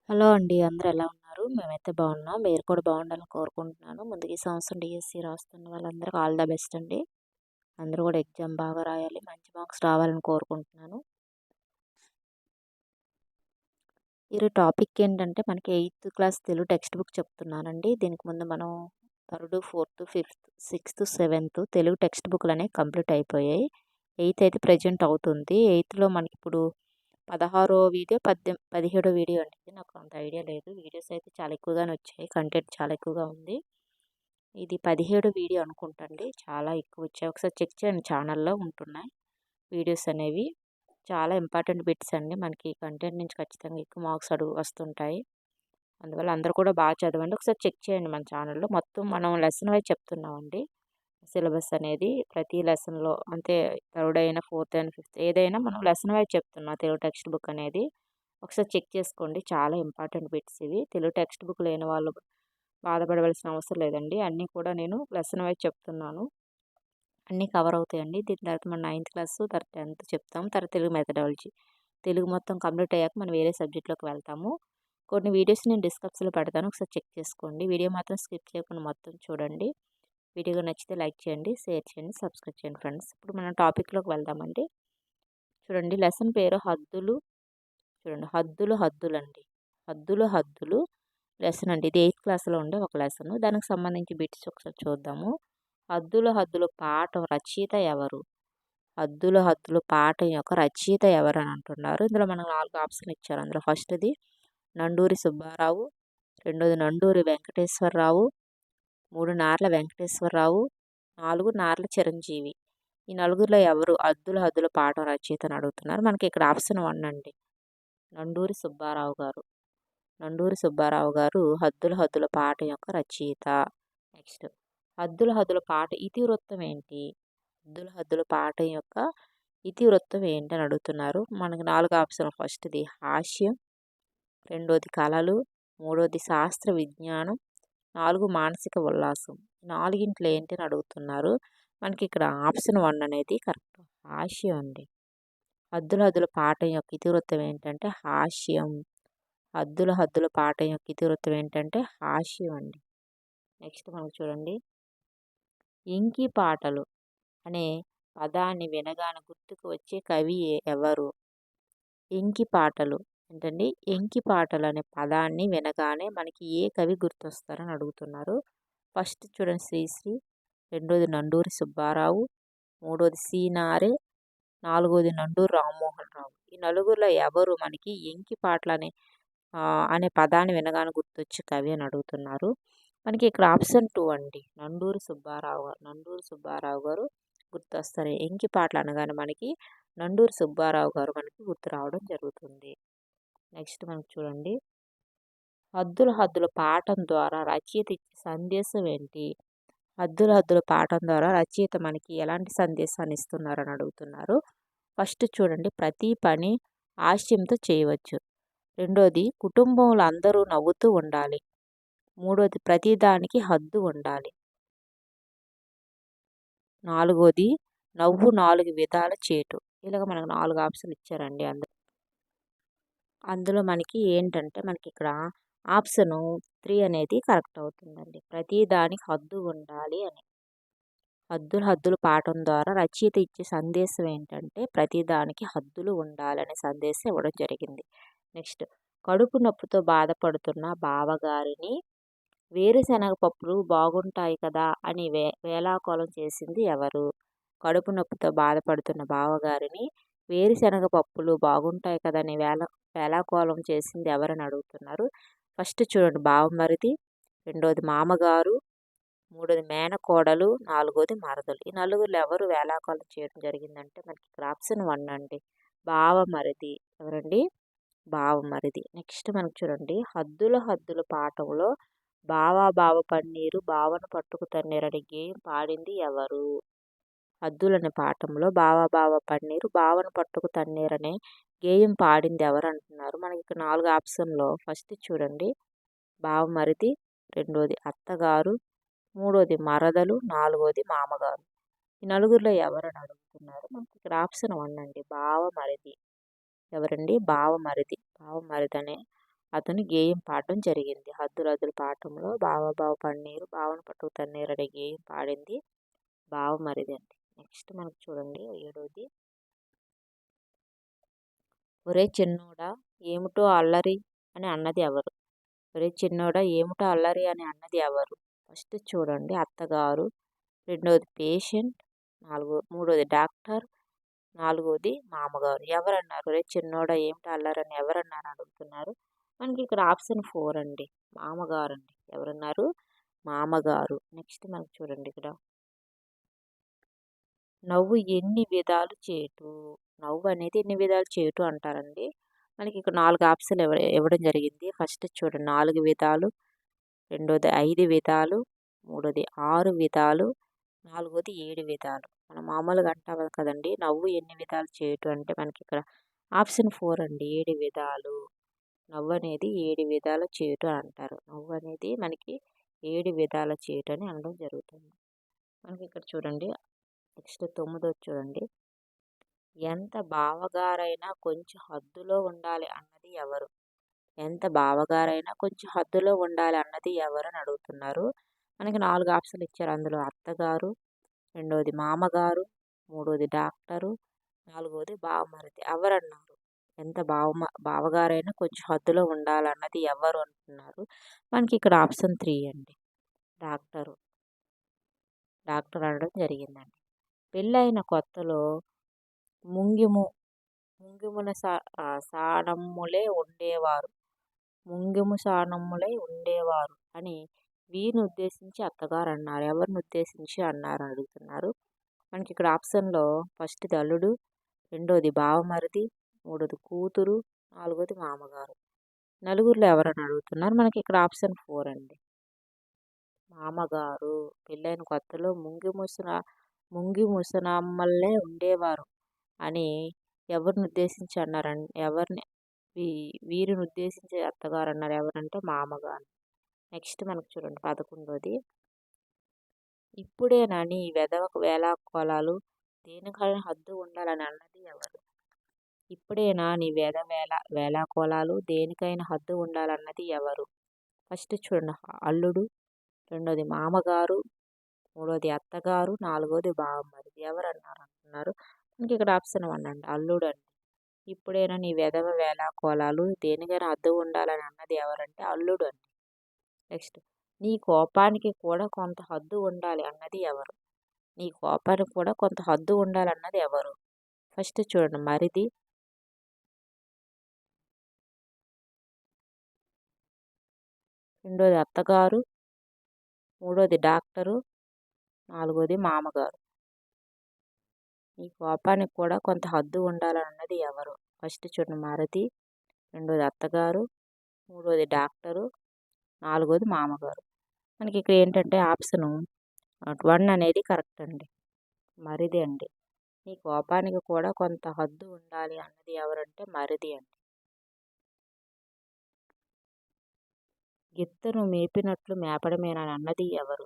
Hello అండి. అందరూ ఎలా ఉన్నారు? మేమైతే బాగున్నాం. మీరు కూడా బాగుండాలని కోరుకుంటున్నాను. ముందుగా ఈ సంవత్సరం డీఎస్సీ రాస్తున్న వాళ్ళందరికీ ఆల్ ద బెస్ట్ అండి. అందరూ కూడా ఎగ్జామ్ బాగా రాయాలి. మంచి మార్క్స్ రావాలని కోరుకుంటున్నాను. ఈరోజు టాపిక్ ఏంటంటే మనకి 8th class Telugu text book చెప్తున్నానండి. దీనికి ముందు మనం 3rd, 4th, 5th, 6th, 7th Telugu text బుక్‌లు అనేవి కంప్లీట్ అయిపోయాయి. 8th అయితే ప్రెజెంట్ అవుతుంది. 8థ్‌లో మనకిప్పుడు 16 వీడియో, 17 వీడియో అండి. నాకు అంత ఐడియా లేదు. వీడియోస్ అయితే చాలా ఎక్కువగానే వచ్చాయి. కంటెంట్ చాలా ఎక్కువగా ఉంది. ఇది 17 వీడియో అనుకుంటండి. చాలా ఎక్కువ వచ్చాయి. ఒకసారి చెక్ చేయండి, ఛానల్‌లో ఉంటున్నాయి వీడియోస్ అనేవి. చాలా ఇంపార్టెంట్ బిట్స్ అండి. మనకి కంటెంట్ నుంచి ఖచ్చితంగా ఎక్కువ మార్క్స్ వస్తుంటాయి. అందువల్ల అందరూ కూడా బాగా చదవండి. ఒకసారి చెక్ చేయండి మన ఛానల్‌లో. మొత్తం మనం లెసన్ వైజ్ చెప్తున్నామండి. సిలబస్ అనేది ప్రతి లెసన్‌లో అంటే థర్డ్ అయినా, ఫోర్త్ అయినా, ఫిఫ్త్ ఏదైనా మనం లెసన్ వైజ్ చెప్తున్నాం తెలుగు టెక్స్ట్ బుక్ అనేది. ఒకసారి చెక్ చేసుకోండి. చాలా ఇంపార్టెంట్ బిట్స్ ఇవి. తెలుగు టెక్స్ట్ బుక్ లేని వాళ్ళు బాధపడవలసిన అవసరం లేదండి. అన్నీ కూడా నేను లెసన్ వైజ్ చెప్తున్నాను. అన్నీ కవర్ అవుతాయండి. దీని తర్వాత మనం 9th క్లాస్, తర్వాత 10th చెప్తాము. తర్వాత తెలుగు మెథడాలజీ. తెలుగు మొత్తం కంప్లీట్ అయ్యాక మనం వేరే సబ్జెక్ట్‌లోకి వెళ్తాము. కొన్ని వీడియోస్ నేను డిస్క్రిప్షన్‌లో పెడతాను. ఒకసారి చెక్ చేసుకోండి. వీడియో మాత్రం స్కిప్ చేయకుండా మొత్తం చూడండి. వీడియో నచ్చితే లైక్ చేయండి, షేర్ చేయండి, సబ్స్క్రైబ్ చేయండి ఫ్రెండ్స్. ఇప్పుడు మనం టాపిక్‌లోకి వెళ్దామండి. చూడండి, లెసన్ పేరు హద్దులు. చూడండి, హద్దులు హద్దులండి. హద్దులు హద్దులు లెసన్ అండి. ఇది 8th క్లాస్‌లో ఉండే ఒక లెసన్. దానికి సంబంధించి బిట్స్ ఒకసారి చూద్దాము. హద్దులు హద్దులు పాఠం రచయిత ఎవరు? హద్దులు హద్దులు పాఠం యొక్క రచయిత ఎవరు అని అంటున్నారు. ఇందులో మనకు 4 ఆప్షన్లు ఇచ్చారు. అందులో ఫస్ట్‌ది నండూరి సుబ్బారావు, రెండోది నండూరి వెంకటేశ్వరరావు, 3 నార్ల వెంకటేశ్వరరావు, 4 నార్ల చిరంజీవి. ఈ నలుగురిలో ఎవరు హద్దుల హద్దుల పాఠం రచయిత అని అడుగుతున్నారు. మనకి ఇక్కడ ఆప్షన్ 1 అండి, నండూరి సుబ్బారావు గారు. నండూరి సుబ్బారావు గారు హద్దుల హద్దుల పాఠం యొక్క రచయిత. నెక్స్ట్, హద్దుల హద్దుల పాట ఇతివృత్తం ఏంటి? హద్దుల హద్దుల పాఠం యొక్క ఇతివృత్తం ఏంటి అని అడుగుతున్నారు. మనకి 4 ఆప్షన్లు. ఫస్ట్‌ది హాస్యం, రెండోది కళలు, మూడోది శాస్త్ర విజ్ఞానం, 4 మానసిక ఉల్లాసం. 4గింట్లో ఏంటి అని అడుగుతున్నారు. మనకి ఇక్కడ ఆప్షన్ 1 అనేది కరెక్ట్. హాస్యం అండి. హద్దుల హద్దుల పాఠం యొక్క ఇతివృత్తం ఏంటంటే హాస్యం. హద్దుల హద్దుల పాఠం యొక్క ఇతివృత్తం ఏంటంటే హాస్యం అండి. నెక్స్ట్ మనకు చూడండి, ఇంకి పాటలు అనే పదాన్ని వినగానే గుర్తుకు వచ్చే కవి ఎవరు? ఎంకి పాటలు ఏంటండి? ఎంకి పాటలు అనే పదాన్ని వినగానే మనకి ఏ కవి గుర్తొస్తారని అడుగుతున్నారు. ఫస్ట్ చూడండి, శ్రీశ్రీ, రెండోది నండూరి సుబ్బారావు, మూడోది సీనారే, నాలుగోది నండూరి రామ్మోహన్ రావు. ఈ నలుగురిలో ఎవరు మనకి ఎంకి పాటలు అనే పదాన్ని వినగానే గుర్తొచ్చే కవి అని అడుగుతున్నారు. మనకి ఇక్కడ ఆప్షన్ 2 అండి, నండూరి సుబ్బారావు గారు. నండూరి సుబ్బారావు గారు గుర్తొస్తారు. ఎంకి పాటలు అనగానే మనకి నండూరి సుబ్బారావు గారు మనకి గుర్తు రావడం జరుగుతుంది. నెక్స్ట్ మనకు చూడండి, హద్దుల హద్దుల పాఠం ద్వారా రచయిత ఇచ్చే సందేశం ఏంటి? హద్దుల హద్దుల పాఠం ద్వారా రచయిత మనకి ఎలాంటి సందేశాన్ని ఇస్తున్నారని అడుగుతున్నారు. ఫస్ట్ చూడండి, ప్రతి పని హాస్యంతో చేయవచ్చు. రెండోది, కుటుంబంలో అందరూ నవ్వుతూ ఉండాలి. మూడోది, ప్రతిదానికి హద్దు ఉండాలి. నాలుగోది, నవ్వు 4 విధాల చేటు. ఇలాగ మనకు 4 ఆప్షన్లు ఇచ్చారండి. అందులో మనకి ఏంటంటే మనకి ఇక్కడ ఆప్షను 3 అనేది కరెక్ట్ అవుతుందండి. ప్రతిదానికి హద్దు ఉండాలి అని. హద్దులు హద్దులు పాఠం ద్వారా రచయిత ఇచ్చే సందేశం ఏంటంటే ప్రతిదానికి హద్దులు ఉండాలనే సందేశం ఇవ్వడం జరిగింది. నెక్స్ట్, కడుపు నొప్పితో బాధపడుతున్న బావగారిని వేరుశనగ పప్పులు బాగుంటాయి కదా అని వేళాకోళం చేసింది ఎవరు? కడుపు నొప్పితో బాధపడుతున్న బావగారిని వేరుశనగ పప్పులు బాగుంటాయి కదా అని వేళాకోళం చేసింది ఎవరని అడుగుతున్నారు. ఫస్ట్ చూడండి, బావమరిది, రెండోది మామగారు, మూడోది మేనకోడలు, నాలుగోది మరదలు. ఈ నలుగురిలో ఎవరు వేళాకోళం చేయడం జరిగిందంటే మనకి ఇక్కడ ఆప్షన్ 1 అండి, బావమరిది. ఎవరండి? బావమరిది. నెక్స్ట్ మనకు చూడండి, హద్దుల హద్దుల పాఠంలో బావా బావ పన్నీరు బావను పట్టుకు తన్నీరు అనే గేయం పాడింది ఎవరు? హద్దులనే పాఠంలో బావా బావ పన్నీరు బావను పట్టుకు తన్నీరు అనే గేయం పాడింది ఎవరు అంటున్నారు. మనకి ఇక్కడ 4 ఆప్షన్లో ఫస్ట్ చూడండి, బావమరిది, రెండోది అత్తగారు, మూడోది మరదలు, నాలుగోది మామగారు. ఈ నలుగురిలో ఎవరని అడుగుతున్నారు. మనకి ఇక్కడ ఆప్షన్ 1 అండి, బావమరిది. ఎవరండి? బావమరిది. బావమరిది అనే అతను గేయం పాడడం జరిగింది. హద్దులద్దుల పాఠంలో బావ బావ పన్నీరు బావన పట్టుకు తన్నీరు అనే గేయం పాడింది బావమరిది అండి. నెక్స్ట్ మనకు చూడండి 7వది. ఒరే చిన్నోడా ఏమిటో అల్లరి అని అన్నది ఎవరు? ఒరే చిన్నోడా ఏమిటో అల్లరి అని అన్నది ఎవరు? ఫస్ట్ చూడండి అత్తగారు, రెండవది పేషెంట్, మూడవది డాక్టర్, నాలుగవది మామగారు. ఎవరన్నారు? ఒరే చిన్నోడా ఏమిటో అల్లరని ఎవరన్నారు అడుగుతున్నారు. మనకి ఇక్కడ ఆప్షన్ 4 అండి, మామగారు అండి. ఎవరన్నారు? మామగారు. నెక్స్ట్ మనకు చూడండి ఇక్కడ నవ్వు ఎన్ని విధాలు చేటు. నవ్వు అనేది ఎన్ని విధాలు చేటు అంటారండి. మనకి ఇక్కడ 4 ఆప్షన్లు ఇవ్వడం జరిగింది. ఫస్ట్ చూడండి 4 విధాలు, రెండోది 5 విధాలు, మూడోది 6 విధాలు, నాలుగోది 7 విధాలు. మనం మామూలుగా అంటాం కదండి నవ్వు ఎన్ని విధాలు చేటు అంటే మనకి ఇక్కడ ఆప్షన్ 4 అండి, 7 విధాలు. నవ్వు అనేది 7 విధాల చేటు అంటారు. నవ్వు అనేది మనకి 7 విధాల చేటు అని అనడం జరుగుతుంది. మనకి ఇక్కడ చూడండి నెక్స్ట్ 9వది చూడండి. ఎంత బావగారైనా కొంచెం హద్దులో ఉండాలి అన్నది ఎవరు? ఎంత బావగారైనా కొంచెం హద్దులో ఉండాలి అన్నది ఎవరు అని అడుగుతున్నారు. మనకి 4 ఆప్షన్లు ఇచ్చారు. అందులో అత్తగారు, రెండవది మామగారు, మూడవది డాక్టరు, నాలుగవది బావమరిది. ఎవరన్నారు? ఎంత బావగారైనా కొంచెం హద్దులో ఉండాలన్నది ఎవరు అంటున్నారు. మనకి ఇక్కడ ఆప్షన్ 3 అండి, డాక్టర్ అనడం జరిగిందండి. పెళ్ళైన కొత్తలో ముంగిమున సానమ్ములే ఉండేవారు అని వీరిని ఉద్దేశించి అత్తగారు అన్నారు. ఎవరిని ఉద్దేశించి అన్నారు అడుగుతున్నారు. మనకి ఇక్కడ ఆప్షన్లో ఫస్ట్ది అల్లుడు, రెండోది బావమరిది, మూడోది కూతురు, నాలుగోది మామగారు. నలుగురిలో ఎవరని అడుగుతున్నారు. మనకి ఇక్కడ ఆప్షన్ 4 అండి, మామగారు. పెళ్ళైన కొత్తలో ముంగి ముసనమ్మల్లే ఉండేవారు అని ఎవరిని ఉద్దేశించి అన్నారండి. వీరిని ఉద్దేశించి అత్తగారు అన్నారు. ఎవరంటే మామగారు. నెక్స్ట్ మనకు చూడండి 11వది. ఇప్పుడేనా నీ వెధవకు వేళాకోళాలు దేనికైనా హద్దు ఉండాలని అన్నది ఎవరు? ఇప్పుడేనా నీ వేళాకోళాలు దేనికైనా హద్దు ఉండాలన్నది ఎవరు? ఫస్ట్ చూడండి అల్లుడు, రెండోది మామగారు, మూడోది అత్తగారు, నాలుగోది బావమరిది. ఎవరన్నారు అంటున్నారు. మనకి ఇక్కడ ఆప్షన్ 1 అండి, అల్లుడు అండి. ఇప్పుడైనా నీ వెధవ వేళాకోళాలు దేనికైనా హద్దు ఉండాలని అన్నది ఎవరంటే అల్లుడు అండి. నెక్స్ట్ నీ కోపానికి కూడా కొంత హద్దు ఉండాలి అన్నది ఎవరు? నీ కోపానికి కూడా కొంత హద్దు ఉండాలన్నది ఎవరు? ఫస్ట్ చూడండి మరిది, రెండోది అత్తగారు, మూడోది డాక్టరు, నాలుగోది మామగారు. ఈ కోపానికి కూడా కొంత హద్దు ఉండాలన్నది ఎవరు? ఫస్ట్ చూడండి మరిది, రెండోది అత్తగారు, మూడోది డాక్టరు, నాలుగోది మామగారు. మనకి ఇక్కడ ఏంటంటే ఆప్షన్ 1 అనేది కరెక్ట్ అండి, మరిది అండి. ఈ కోపానికి కూడా కొంత హద్దు ఉండాలి అన్నది ఎవరంటే మరిది అండి. గిత్తను మేపినట్లు మేపడమేనా అని అన్నది ఎవరు?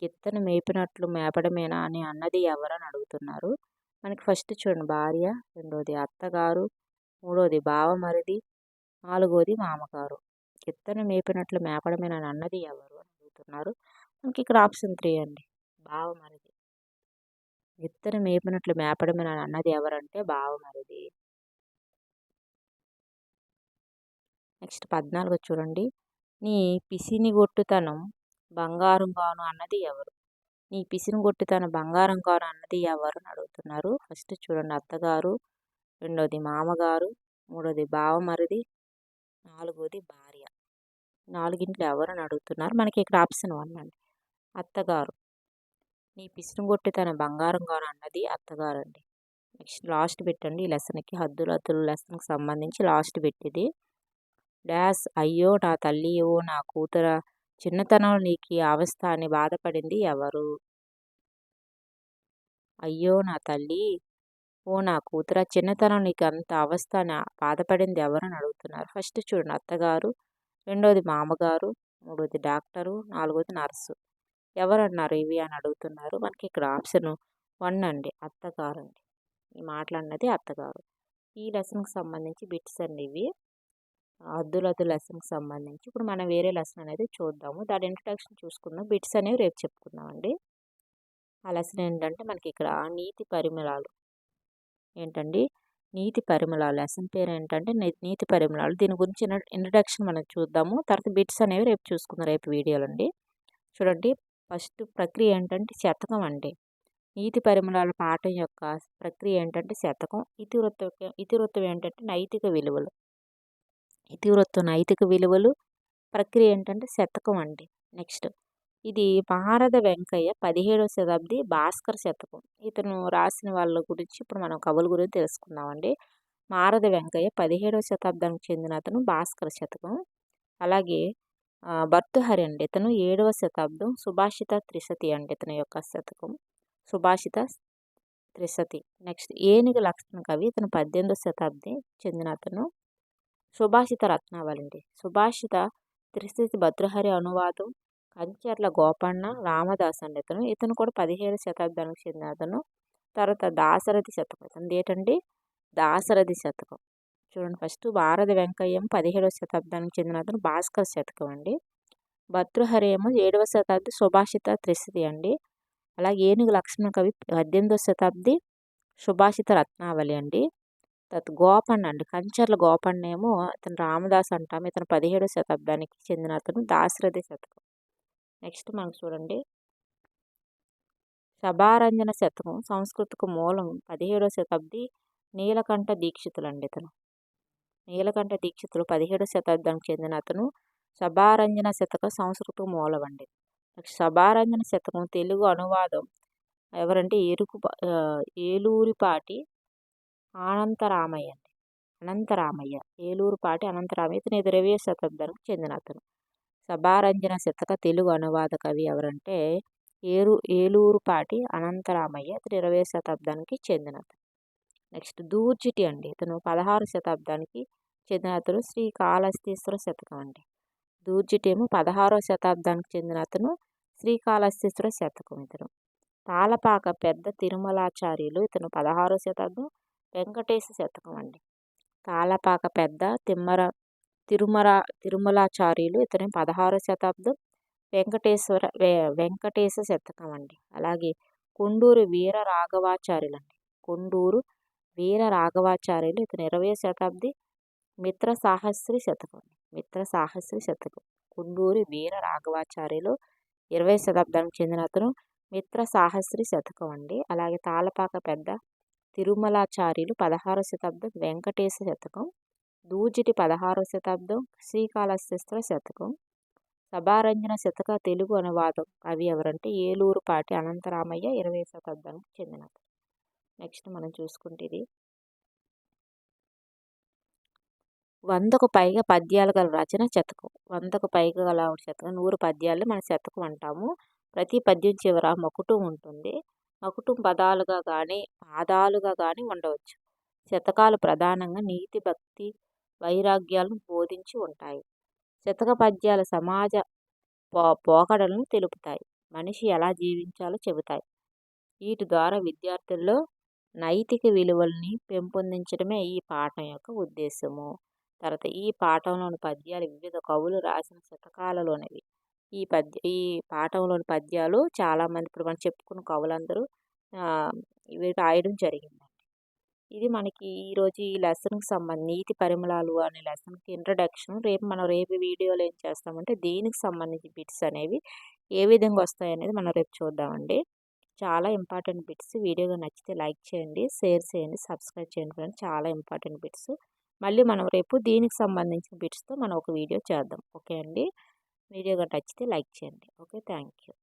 గిత్తను మేపినట్లు మేపడమేనా అని అన్నది ఎవరు అని అడుగుతున్నారు. మనకి ఫస్ట్ చూడండి భార్య, రెండోది అత్తగారు, మూడోది బావమరిది, నాలుగోది మామగారు. గిత్తను మేపినట్లు మేపడమేనా అని అన్నది ఎవరు అని అడుగుతున్నారు. మనకి ఇక్కడ ఆప్షన్ 3 అండి, బావమరిది. గిత్తను మేపినట్లు మేపడమేనా అని అన్నది ఎవరంటే బావమరిది. నెక్స్ట్ 14 చూడండి. నీ పిసినిగొట్టుతనం బంగారం గాను అన్నది ఎవరు? నీ పిసినిగొట్టుతనం బంగారం గాను అన్నది ఎవరు అని అడుగుతున్నారు. ఫస్ట్ చూడండి అత్తగారు, రెండోది మామగారు, మూడోది బావమరిది, నాలుగోది భార్య. నాలుగింట్లో ఎవరని అడుగుతున్నారు. మనకి ఇక్కడ ఆప్షన్ 1 అండి, అత్తగారు. నీ పిసినిగొట్టుతనం బంగారం గాను అన్నది అత్తగారు అండి. నెక్స్ట్ లాస్ట్ పెట్టండి ఈ లెసన్కి, హద్దులు లెసన్కి సంబంధించి లాస్ట్ పెట్టింది. డాష్ అయ్యో నా తల్లి ఓ నా కూతుర చిన్నతనం నీకు అవస్థ అని బాధపడింది ఎవరు? అయ్యో నా తల్లి ఓ నా కూతుర చిన్నతనం నీకు అంత అవస్థ అని బాధపడింది ఎవరు అని అడుగుతున్నారు. ఫస్ట్ చూడండి అత్తగారు, రెండోది మామగారు, మూడోది డాక్టరు, నాలుగోది నర్సు. ఎవరన్నారు ఇవి అని అడుగుతున్నారు. మనకి ఇక్కడ ఆప్షన్ 1 అండి, అత్తగారు అండి. ఈ మాట్లాడినది అత్తగారు. ఈ లెసన్కి సంబంధించి బిట్స్ అండి ఇవి. అద్దులద్దు లెసన్కి సంబంధించి ఇప్పుడు మనం వేరే లెసన్ అనేది చూద్దాము. దాని ఇంట్రడక్షన్ చూసుకుందాం. బిట్స్ అనేవి రేపు చెప్పుకుందామండి. ఆ లెసన్ ఏంటంటే మనకి ఇక్కడ నీతి పరిమళాలు ఏంటండి, నీతి పరిమళాలు లెసన్ పేరు ఏంటంటే నీతి పరిమళాలు. దీని గురించి ఇంట్రడక్షన్ మనం చూద్దాము. తర్వాత బిట్స్ అనేవి రేపు చూసుకుందాం రేపు వీడియోలో అండి. చూడండి, ఫస్ట్ ప్రక్రియ ఏంటంటే శతకం అండి. నీతి పరిమళాల పాఠం యొక్క ప్రక్రియ ఏంటంటే శతకం. ఇతివృత్తం ఏంటంటే నైతిక విలువలు. ఇతివృత్తం నైతిక విలువలు, ప్రక్రియ ఏంటంటే శతకం అండి. నెక్స్ట్ ఇది మహారథ వెంకయ్య 17వ శతాబ్ది భాస్కర్ శతకం. ఇతను రాసిన వాళ్ళ గురించి ఇప్పుడు మనం కవుల గురించి తెలుసుకుందామండి. మహారథ వెంకయ్య 17వ శతాబ్దానికి చెందిన అతను భాస్కర శతకం. అలాగే భర్తృహరి అండి, ఇతను 7వ శతాబ్దం సుభాషిత త్రిశతి అండి ఇతని యొక్క శతకం. సుభాషిత త్రిశతి. నెక్స్ట్ ఏనుగు లక్ష్మణ కవి, ఇతను 18వ శతాబ్ది చెందిన అతను. సుభాషిత రత్నావళి అండి. సుభాషిత త్రిశతి భర్తృహరి అనువాదం కంచర్ల గోపన్న రామదాస్ అండి ఇతను కూడా 17వ శతాబ్దానికి చెందిన అతను. తర్వాత దాశరథి శతకం, ఇతను ఏంటండి దాశరథి శతకం. చూడండి, ఫస్ట్ భారత వెంకయ్యం 17వ శతాబ్దానికి చెందిన అతను భాస్కర్ శతకం అండి. భర్తృహరి ఏమో 7వ శతాబ్ది సుభాషిత త్రిశతి అండి. అలాగే ఏనుగు లక్ష్మణ కవి 18వ శతాబ్ది సుభాషిత రత్నావళి అండి. తర్వాత గోపన్న అండి, కంచర్ల గోపన్న ఏమో అతను రామదాస్ అంటాము. ఇతను 17వ శతాబ్దానికి చెందిన అతను దాశరథి శతకం. నెక్స్ట్ మనకు చూడండి, సభారంజన శతకం సంస్కృతకు మూలం 17వ శతాబ్ది నీలకంఠ దీక్షితులు అండి ఇతను. నీలకంఠ దీక్షితులు 17వ శతాబ్దానికి చెందిన అతను. సభారంజన శతకం సంస్కృతకు మూలం అండి. నెక్స్ట్ సభారంజన శతకం తెలుగు అనువాదం ఎవరంటే ఏలూరిపాటి అనంతరామయ్య అండి. ఏలూరుపాటి అనంతరామయ్య ఇతను 20వ శతాబ్దానికి చెందిన అతను. సభారంజన శతక తెలుగు అనువాద కవి ఎవరంటే ఏలూరుపాటి అనంతరామయ్య, ఇతను 20వ శతాబ్దానికి చెందిన అతను. నెక్స్ట్ దూర్జిటి అండి, ఇతను 16వ శతాబ్దానికి చెందిన అతను. శ్రీకాళహస్తీశ్వర శతకం అండి. దూర్జిటి ఏమో 16వ శతాబ్దానికి చెందిన అతను. శ్రీకాళహస్తీశ్వర శతకం ఇతను. తాళపాక పెద్ద తిరుమలాచార్యులు, ఇతను 16వ శతాబ్దం వెంకటేశ శతకం అండి. తాళపాక పెద్ద తిరుమలాచార్యులు, ఇతను 16వ శతాబ్దం వెంకటేశ శతకం అండి. అలాగే కొండూరు వీర రాఘవాచార్యులు అండి. కొండూరు వీర రాఘవాచార్యులు, ఇతను 20వ శతాబ్ది మిత్ర సాహస్రి శతకం. కొండూరు వీర రాఘవాచార్యులు 20వ శతాబ్దానికి చెందిన అతను. మిత్ర సాహస్రి శతకం అండి. అలాగే తాళపాక పెద్ద తిరుమలాచార్యులు 16వ శతాబ్దం వెంకటేశ శతకం. దూర్జిటి 16వ శతాబ్దం శ్రీకాళహస్తీశ్వర శతకం. సభారంజన శతక తెలుగు అనువాదం అవి ఎవరంటే ఏలూరుపాటి అనంతరామయ్య 20వ శతాబ్దానికి చెందిన అతను. నెక్స్ట్ మనం చూసుకుంటే ఇది 100కు పైగా పద్యాలు గల రచన శతకం. 100కు పైగా గల శతకం, 100 పద్యాలు మన శతకం అంటాము. ప్రతి పద్యం చివర మకుటం ఉంటుంది. మకుటం పాదాలుగా కానీ ఉండవచ్చు. శతకాలు ప్రధానంగా నీతి, భక్తి, వైరాగ్యాలను బోధించి ఉంటాయి. శతక పద్యాలు సమాజ పోకడలను తెలుపుతాయి. మనిషి ఎలా జీవించాలో చెబుతాయి. వీటి ద్వారా విద్యార్థుల్లో నైతిక విలువల్ని పెంపొందించడమే ఈ పాఠం యొక్క ఉద్దేశము. తర్వాత ఈ పాఠంలోని పద్యాలు వివిధ కవులు రాసిన శతకాలలోనివి. ఈ పాఠంలోని పద్యాలు చాలామంది ఇప్పుడు మనం చెప్పుకున్న కవులందరూ ఇవి రాయడం జరిగిందండి. ఇది మనకి ఈరోజు ఈ లెసన్కి సంబంధించి నీతి పరిమళాలు అనే లెసన్కి ఇంట్రడక్షన్. రేపు వీడియోలో ఏం చేస్తామంటే దీనికి సంబంధించి బిట్స్ అనేవి ఏ విధంగా వస్తాయనేది మనం రేపు చూద్దామండి. చాలా ఇంపార్టెంట్ బిట్స్. వీడియోగా నచ్చితే లైక్ చేయండి, షేర్ చేయండి, సబ్స్క్రైబ్ చేయండి ఫ్రెండ్స్. చాలా ఇంపార్టెంట్ బిట్స్. మళ్ళీ మనం రేపు దీనికి సంబంధించిన బిట్స్తో మనం ఒక వీడియో చేద్దాం. ఓకే అండి. వీడియోగా నచ్చితే లైక్ చేయండి. Okay, thank you.